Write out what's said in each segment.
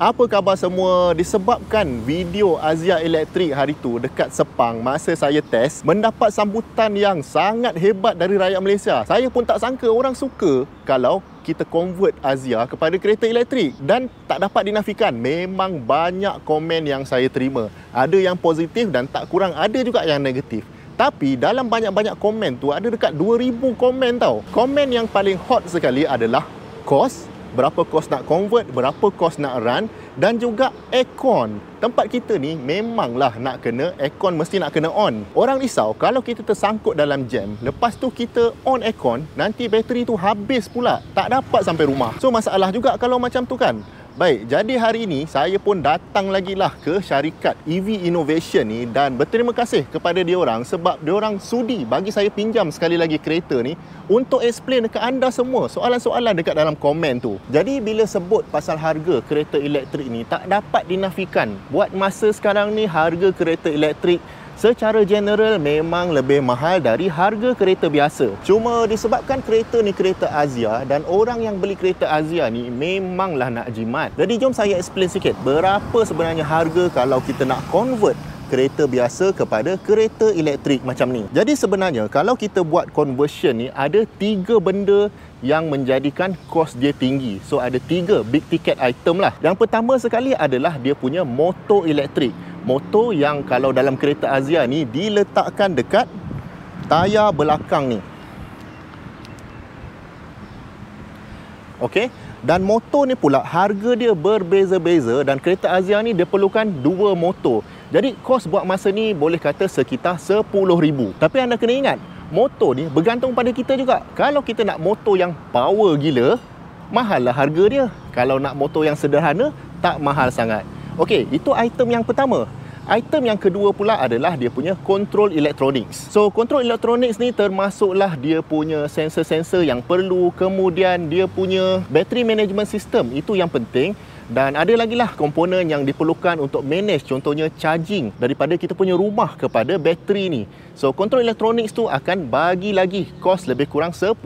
Apa khabar semua? Disebabkan video Azia Elektrik hari tu dekat Sepang masa saya test mendapat sambutan yang sangat hebat dari rakyat Malaysia. Saya pun tak sangka orang suka kalau kita convert Azia kepada kereta elektrik, dan tak dapat dinafikan memang banyak komen yang saya terima. Ada yang positif dan tak kurang ada juga yang negatif. Tapi dalam banyak-banyak komen tu ada dekat 2000 komen tau. Komen yang paling hot sekali adalah kos, berapa kos nak convert, berapa kos nak run, dan juga aircon. Tempat kita ni memanglah nak kena aircon, mesti nak kena on. Orang risau kalau kita tersangkut dalam jam, lepas tu kita on aircon, nanti bateri tu habis pula, tak dapat sampai rumah. So masalah juga kalau macam tu kan. Baik, jadi hari ini saya pun datang lagi lah ke syarikat EV Innovation ni, dan berterima kasih kepada diorang sebab diorang sudi bagi saya pinjam sekali lagi kereta ni untuk explain dekat anda semua soalan-soalan dekat dalam komen tu. Jadi bila sebut pasal harga kereta elektrik ni, tak dapat dinafikan. Buat masa sekarang ni harga kereta elektrik secara general memang lebih mahal dari harga kereta biasa. Cuma disebabkan kereta ni kereta Azia, dan orang yang beli kereta Azia ni memanglah nak jimat. Jadi jom saya explain sikit berapa sebenarnya harga kalau kita nak convert kereta biasa kepada kereta elektrik macam ni. Jadi sebenarnya kalau kita buat conversion ni, ada 3 benda yang menjadikan kos dia tinggi. So ada 3 big ticket item lah. Yang pertama sekali adalah dia punya motor elektrik. Motor yang kalau dalam kereta Azia ni diletakkan dekat tayar belakang ni. Okey, dan motor ni pula harga dia berbeza-beza, dan kereta Azia ni dia perlukan 2 motor. Jadi kos buat masa ni boleh kata sekitar 10,000. Tapi anda kena ingat, motor ni bergantung pada kita juga. Kalau kita nak motor yang power gila, mahal lah harga dia. Kalau nak motor yang sederhana, tak mahal sangat. Okey, itu item yang pertama. Item yang kedua pula adalah dia punya control electronics. So, control electronics ni termasuklah dia punya sensor-sensor yang perlu, kemudian dia punya battery management system, itu yang penting. Dan ada lagi lah komponen yang diperlukan untuk manage, contohnya charging daripada kita punya rumah kepada bateri ni. So, control electronics tu akan bagi lagi kos lebih kurang 10,000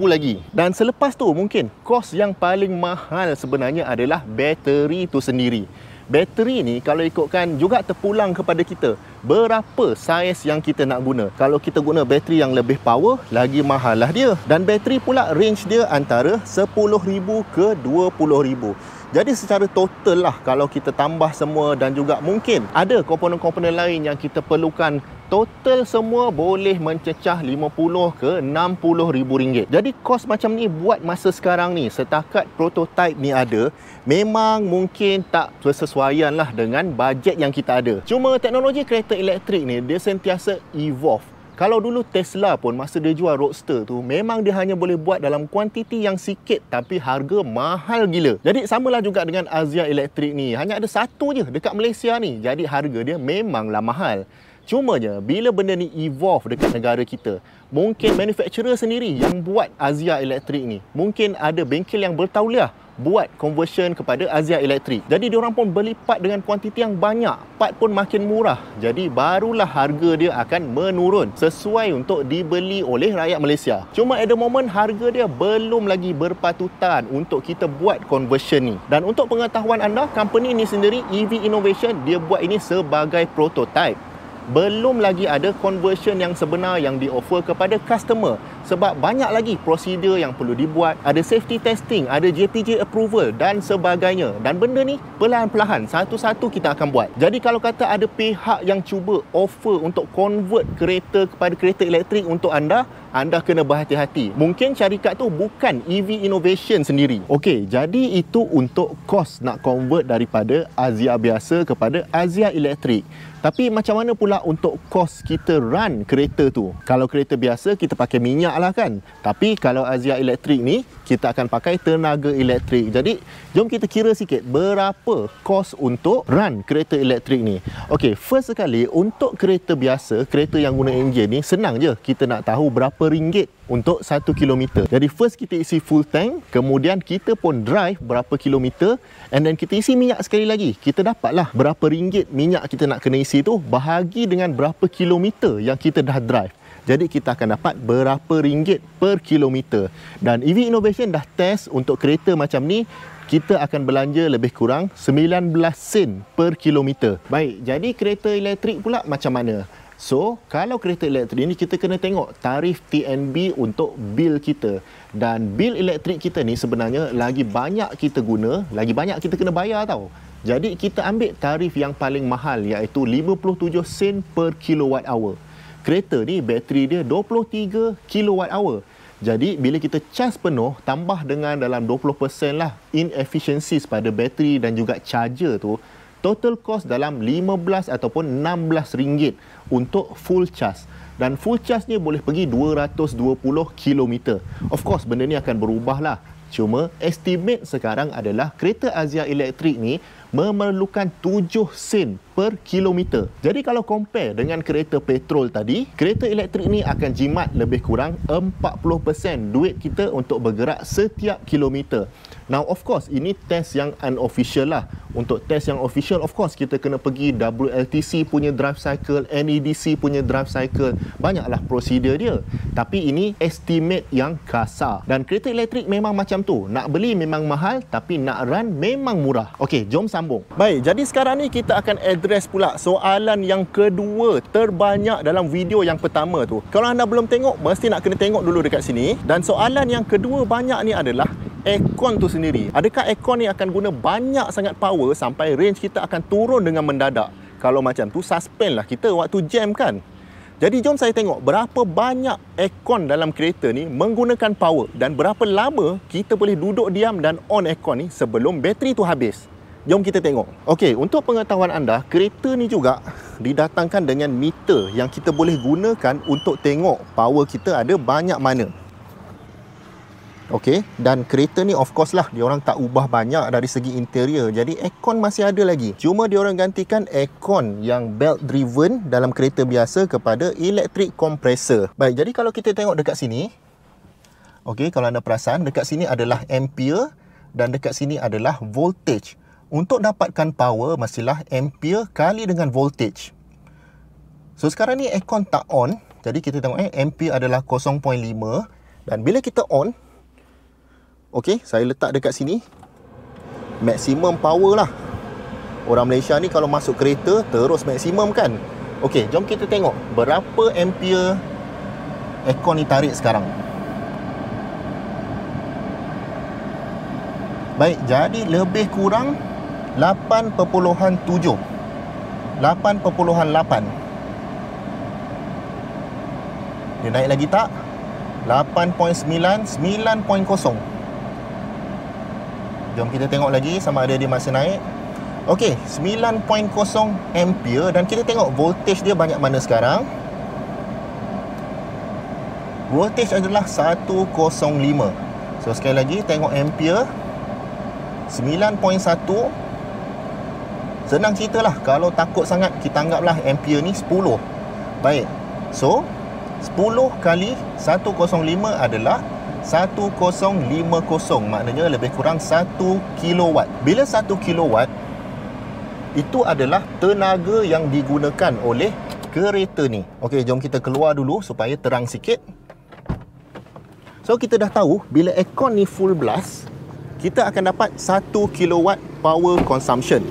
lagi. Dan selepas tu mungkin kos yang paling mahal sebenarnya adalah bateri tu sendiri. Bateri ni kalau ikutkan juga terpulang kepada kita berapa saiz yang kita nak guna. Kalau kita guna bateri yang lebih power, lagi mahal lah dia. Dan bateri pula range dia antara 10,000 ke 20,000. Jadi secara total lah kalau kita tambah semua, dan juga mungkin ada komponen-komponen lain yang kita perlukan, total semua boleh mencecah 50 ke 60 ribu ringgit. Jadi kos macam ni buat masa sekarang ni, setakat prototype ni ada, memang mungkin tak bersesuaian lah dengan bajet yang kita ada. Cuma teknologi kereta elektrik ni dia sentiasa evolve. Kalau dulu Tesla pun masa dia jual Roadster tu, memang dia hanya boleh buat dalam kuantiti yang sikit tapi harga mahal gila. Jadi samalah juga dengan Azia Elektrik ni, hanya ada satu je dekat Malaysia ni. Jadi harga dia memanglah mahal. Cumanya bila benda ni evolve dekat negara kita, mungkin manufacturer sendiri yang buat Azia Elektrik ni, mungkin ada bengkel yang bertauliah buat conversion kepada Azia Elektrik. Jadi diorang pun berlipat dengan kuantiti yang banyak, part pun makin murah. Jadi barulah harga dia akan menurun sesuai untuk dibeli oleh rakyat Malaysia. Cuma at the moment harga dia belum lagi berpatutan untuk kita buat conversion ni. Dan untuk pengetahuan anda, company ni sendiri EV Innovation, dia buat ini sebagai prototype. Belum lagi ada conversion yang sebenar yang di-offer kepada customer, sebab banyak lagi prosedur yang perlu dibuat, ada safety testing, ada JPJ approval dan sebagainya. Dan benda ni perlahan-perlahan satu-satu kita akan buat. Jadi kalau kata ada pihak yang cuba offer untuk convert kereta kepada kereta elektrik untuk anda kena berhati-hati. Mungkin syarikat tu bukan EV Innovation sendiri. Okey, jadi itu untuk kos nak convert daripada Azia biasa kepada Azia Elektrik. Tapi macam mana pula untuk kos kita run kereta tu? Kalau kereta biasa kita pakai minyak lah kan. Tapi kalau Azia Elektrik ni kita akan pakai tenaga elektrik. Jadi jom kita kira sikit berapa kos untuk run kereta elektrik ni. Okey, first sekali untuk kereta biasa, kereta yang guna enjin ni senang je. Kita nak tahu berapa ringgit untuk 1 kilometer. Jadi first kita isi full tank, kemudian kita pun drive berapa kilometer, and then kita isi minyak sekali lagi. Kita dapatlah berapa ringgit minyak kita nak kena isi tu, bahagi dengan berapa kilometer yang kita dah drive. Jadi kita akan dapat berapa ringgit per kilometer. Dan EV Innovation dah test untuk kereta macam ni, kita akan belanja lebih kurang 19 sen per kilometer. Baik, jadi kereta elektrik pula macam mana? So, kalau kereta elektrik ni kita kena tengok tarif TNB untuk bil kita. Dan bil elektrik kita ni sebenarnya lagi banyak kita guna, lagi banyak kita kena bayar tau. Jadi kita ambil tarif yang paling mahal iaitu 57 sen per kilowatt hour. Kereta ni bateri dia 23 kilowatt hour. Jadi bila kita cas penuh tambah dengan dalam 20% lah inefficiencies pada bateri dan juga charger tu, total cost dalam 15 ataupun 16 ringgit untuk full charge. Dan full charge ni boleh pergi 220 km. Of course benda ni akan berubah lah. Cuma estimate sekarang adalah kereta Azia elektrik ni memerlukan 7 sen per kilometer. Jadi kalau compare dengan kereta petrol tadi, kereta elektrik ni akan jimat lebih kurang 40% duit kita untuk bergerak setiap kilometer. Now of course ini test yang unofficial lah. Untuk test yang official of course kita kena pergi WLTC punya drive cycle, NEDC punya drive cycle. Banyaklah prosedur dia. Tapi ini estimate yang kasar. Dan kereta elektrik memang macam tu. Nak beli memang mahal tapi nak run memang murah. Okey, jom sambung. Baik, jadi sekarang ni kita akan address pula soalan yang kedua terbanyak dalam video yang pertama tu. Kalau anda belum tengok, mesti nak kena tengok dulu dekat sini. Dan soalan yang kedua banyak ni adalah aircon tu sendiri. Adakah aircon ni akan guna banyak sangat power sampai range kita akan turun dengan mendadak? Kalau macam tu, suspend lah kita waktu jam kan? Jadi jom saya tengok berapa banyak aircon dalam kereta ni menggunakan power dan berapa lama kita boleh duduk diam dan on aircon ni sebelum bateri tu habis. Jom kita tengok. Okey, untuk pengetahuan anda, kereta ni juga didatangkan dengan meter yang kita boleh gunakan untuk tengok power kita ada banyak mana. Okey, dan kereta ni of course lah diorang tak ubah banyak dari segi interior. Jadi aircon masih ada lagi. Cuma diorang gantikan aircon yang belt driven dalam kereta biasa kepada electric compressor. Baik, jadi kalau kita tengok dekat sini, okey, kalau anda perasan dekat sini adalah ampere dan dekat sini adalah voltage. Untuk dapatkan power mestilah ampere kali dengan voltage. So sekarang ni aircon tak on. Jadi kita tengok ampere adalah 0.5 dan bila kita on, okey, saya letak dekat sini maximum power lah. Orang Malaysia ni kalau masuk kereta terus maksimum kan. Okey, jom kita tengok berapa ampere aircon ni tarik sekarang. Baik, jadi lebih kurang 8.7 8.8. Dia naik lagi tak? 8.9 9.0. Jom kita tengok lagi sama ada dia masih naik. Okey, 9.0 ampere dan kita tengok voltage dia banyak mana sekarang. Voltage adalah 105. So sekali lagi tengok ampere 9.1. Senang ceritalah, kalau takut sangat kita anggaplah ampere ni 10. Baik. So 10 kali 105 adalah 1050, maknanya lebih kurang 1 kilowatt. Bila 1 kilowatt itu adalah tenaga yang digunakan oleh kereta ni. Okey, jom kita keluar dulu supaya terang sikit. So kita dah tahu bila aircon ni full blast, kita akan dapat 1 kilowatt power consumption.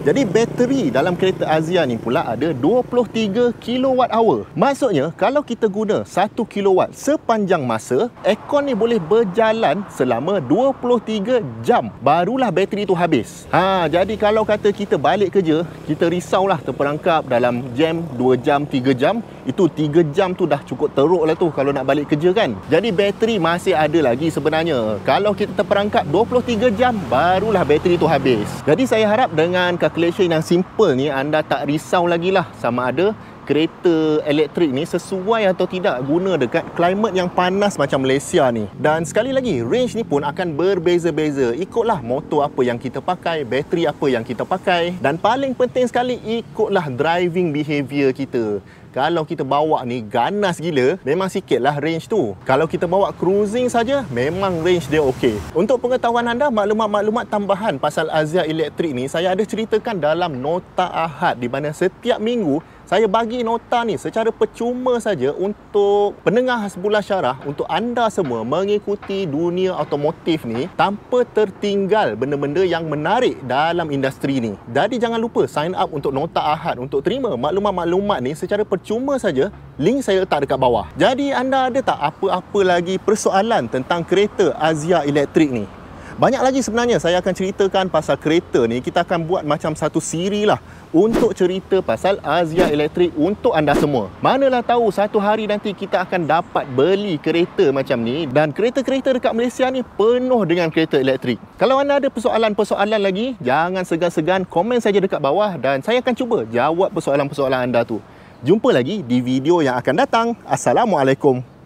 Jadi bateri dalam kereta Azia ni pula ada 23 kilowatt hour. Maksudnya kalau kita guna 1 kilowatt sepanjang masa, aircon ni boleh berjalan selama 23 jam. Barulah bateri tu habis. Jadi kalau kata kita balik kerja, kita risaulah terperangkap dalam jam 2 jam, 3 jam. Itu 3 jam tu dah cukup teruk lah tu kalau nak balik kerja kan. Jadi bateri masih ada lagi sebenarnya. Kalau kita terperangkap 23 jam, barulah bateri tu habis. Jadi saya harap dengan calculation yang simple ni anda tak risau lagi lah sama ada kereta elektrik ni sesuai atau tidak guna dekat climate yang panas macam Malaysia ni. Dan sekali lagi, range ni pun akan berbeza-beza. Ikutlah motor apa yang kita pakai, bateri apa yang kita pakai, dan paling penting sekali ikutlah driving behaviour kita. Kalau kita bawa ni ganas gila, memang sikitlah range tu. Kalau kita bawa cruising saja, memang range dia okey. Untuk pengetahuan anda, maklumat-maklumat tambahan pasal Azia elektrik ni saya ada ceritakan dalam Nota Ahad, di mana setiap minggu Saya bagi nota ni secara percuma saja untuk pendengar Hasbullah Syarah, untuk anda semua mengikuti dunia otomotif ni tanpa tertinggal benda-benda yang menarik dalam industri ni. Jadi jangan lupa sign up untuk Nota Ahad untuk terima maklumat-maklumat ni secara percuma saja. Link saya letak dekat bawah. Jadi anda ada tak apa-apa lagi persoalan tentang kereta Azia elektrik ni? Banyak lagi sebenarnya saya akan ceritakan pasal kereta ni. Kita akan buat macam satu siri lah untuk cerita pasal Azia elektrik untuk anda semua. Manalah tahu satu hari nanti kita akan dapat beli kereta macam ni, dan kereta-kereta dekat Malaysia ni penuh dengan kereta elektrik. Kalau anda ada persoalan-persoalan lagi, jangan segan-segan komen saja dekat bawah dan saya akan cuba jawab persoalan-persoalan anda tu. Jumpa lagi di video yang akan datang. Assalamualaikum.